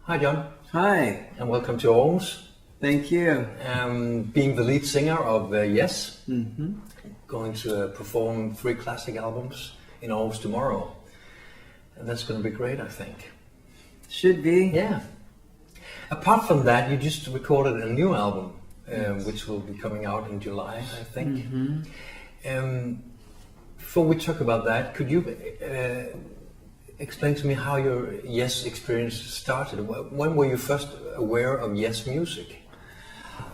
Hi, John, Hi, and welcome to Aarhus. thank you. Being the lead singer of Yes, Hmm. going to perform 3 classic albums in Aarhus tomorrow. And that's going to be great, I think. Should be. Yeah. Apart from that, you just recorded a new album, which will be coming out in July, I think. Before we talk about that, could you explain to me how your Yes experience started? When were you first aware of Yes music?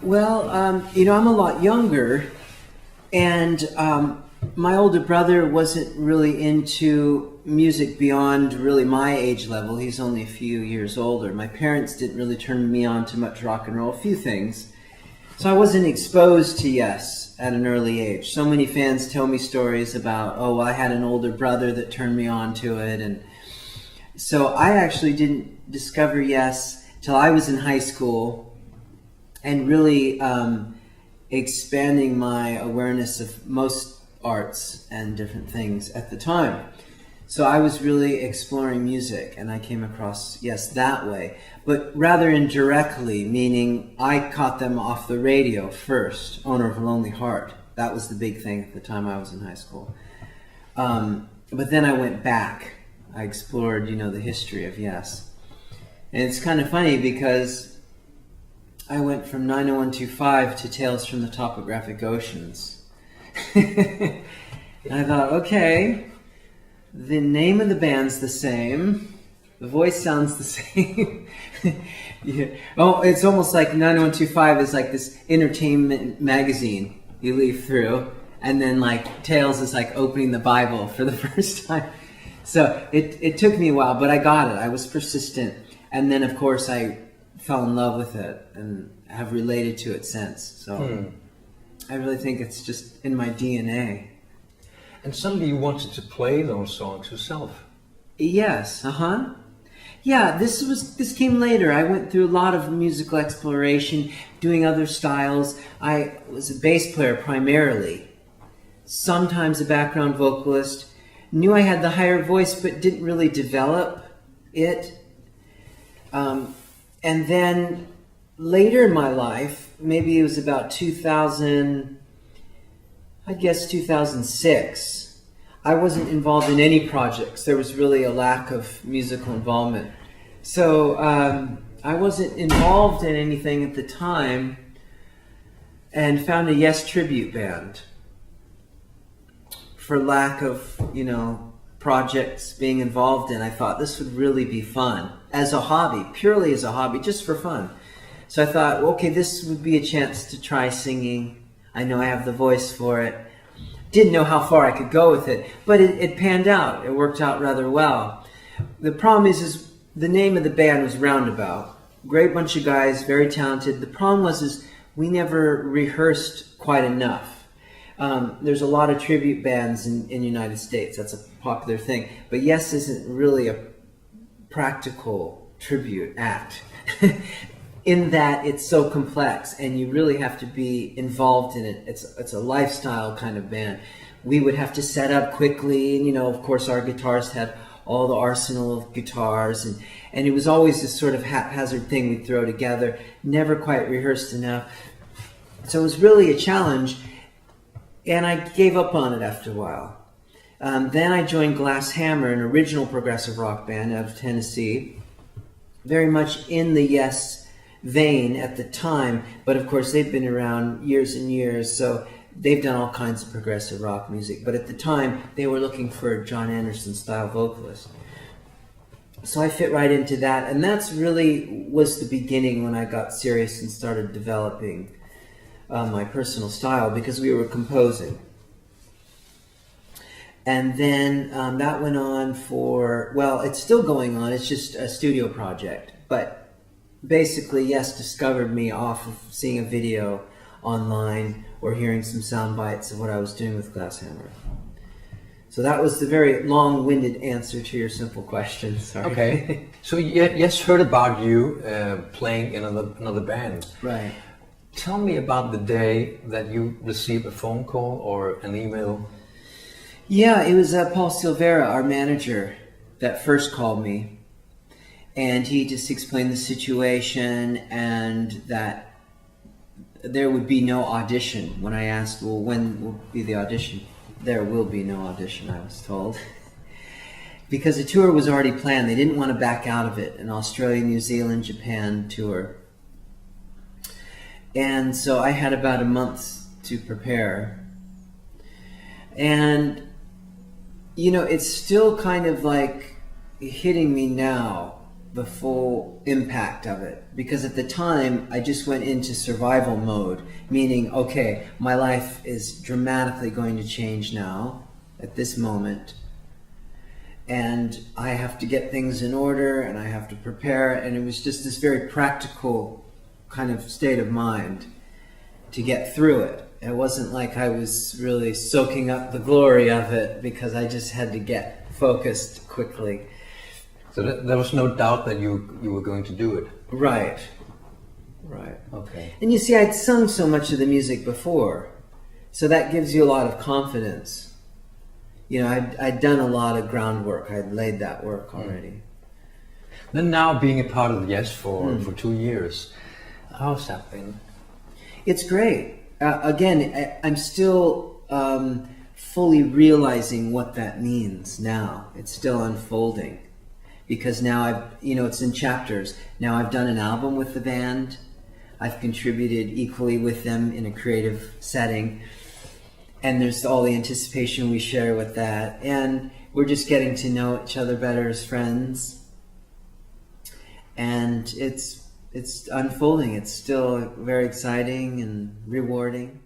Well, I'm a lot younger, and my older brother wasn't really into music beyond really my age level. He's only a few years older. My parents didn't really turn me on to much rock and roll, a few things. So I wasn't exposed to Yes at an early age. So many fans tell me stories about, oh, I had an older brother that turned me on to it. And so I actually didn't discover Yes till I was in high school and really expanding my awareness of most arts and different things at the time. So I was really exploring music, and I came across Yes that way, but rather indirectly, meaning I caught them off the radio first, Owner of a Lonely Heart. That was the big thing at the time I was in high school. But then I went back. I explored, the history of Yes. And it's kind of funny because I went from 90125 to Tales from the Topographic Oceans. And I thought, okay, the name of the band's the same. The voice sounds the same. Yeah. Oh, it's almost like 90125 is like this entertainment magazine you leaf through. And then like Tales is like opening the Bible for the first time. So it took me a while, but I got it. I was persistent. And then, of course, I fell in love with it and have related to it since. So I really think it's just in my DNA. And suddenly you wanted to play those songs yourself. Yes, Yeah, this came later. I went through a lot of musical exploration, doing other styles. I was a bass player primarily, sometimes a background vocalist. Knew I had the higher voice, but didn't really develop it. And then later in my life, maybe it was about 2000, I guess 2006, I wasn't involved in any projects. There was really a lack of musical involvement. So I wasn't involved in anything at the time and found a Yes tribute band. For lack of, projects being involved in, I thought this would really be fun as a hobby, purely as a hobby, just for fun. So I thought, okay, this would be a chance to try singing. I know I have the voice for it. Didn't know how far I could go with it, but it panned out. It worked out rather well. The problem is the name of the band was Roundabout. Great bunch of guys, very talented. The problem was we never rehearsed quite enough. There's a lot of tribute bands in the United States. That's a popular thing. But Yes isn't really a practical tribute act in that it's so complex and you really have to be involved in it. It's a lifestyle kind of band. We would have to set up quickly, and of course our guitarists had all the arsenal of guitars, and it was always this sort of haphazard thing we'd throw together, never quite rehearsed enough. So it was really a challenge. And I gave up on it after a while. Then I joined Glass Hammer, an original progressive rock band out of Tennessee, very much in the Yes vein at the time, but of course they've been around years and years, so they've done all kinds of progressive rock music. But at the time, they were looking for a John Anderson-style vocalist. So I fit right into that, and that's really was the beginning when I got serious and started developing my personal style, because we were composing. And then that went on it's still going on. It's just a studio project. But basically, Yes discovered me off of seeing a video online or hearing some sound bites of what I was doing with Glass Hammer. So that was the very long-winded answer to your simple question. Sorry. Okay. So Yes heard about you playing in another band. Right. Tell me about the day that you received a phone call or an email. Yeah, it was Paul Silvera, our manager, that first called me. And he just explained the situation and that there would be no audition. When I asked, well, when will be the audition? There will be no audition, I was told. Because the tour was already planned. They didn't want to back out of it. An Australia, New Zealand, Japan tour. And so I had about a month to prepare. And, you know, it's still kind of like hitting me now, the full impact of it. Because at the time, I just went into survival mode, meaning, okay, my life is dramatically going to change now, at this moment. And I have to get things in order, and I have to prepare, and it was just this very practical kind of state of mind to get through it. It wasn't like I was really soaking up the glory of it, because I just had to get focused quickly. So there was no doubt that you were going to do it. Right. Okay. And you see, I'd sung so much of the music before, so that gives you a lot of confidence. You know, I'd done a lot of groundwork. I'd laid that work already. Then now being a part of Yes for 2 years, how's that been? It's great. Again, I'm still fully realizing what that means now. It's still unfolding. Because now it's in chapters. Now I've done an album with the band. I've contributed equally with them in a creative setting. And there's all the anticipation we share with that. And we're just getting to know each other better as friends. And it's unfolding. It's still very exciting and rewarding.